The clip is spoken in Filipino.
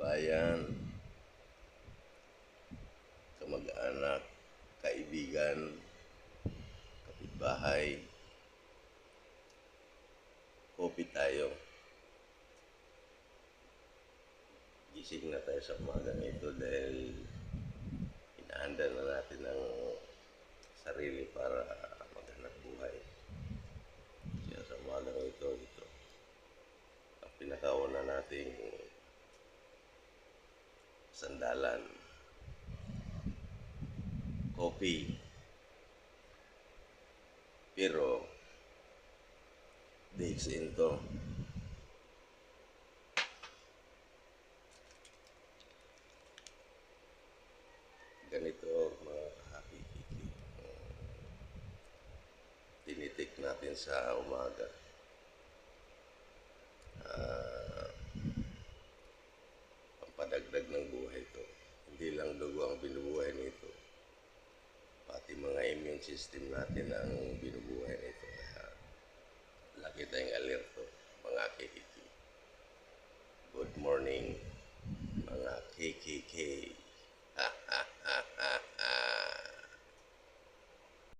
kababayan, kamag-anak, kaibigan, kapitbahay, kopi tayo. Gising na tayo sa umagang ito dahil inahanda na natin ang sarili para maghanap buhay. Kaya sa umagang ito ang pinakauna nating sandalan, kopi. Pero days into ganito mga hakikiki, tinitik natin sa umaga. Pampadagdag ng buhay ito. Hindi lang dugo ang binubuhay nito, pati mga immune system natin ang binubuhay nito. Kaya lagi tayong alerto, mga kikiki. Good morning, mga KKK. Ha ha.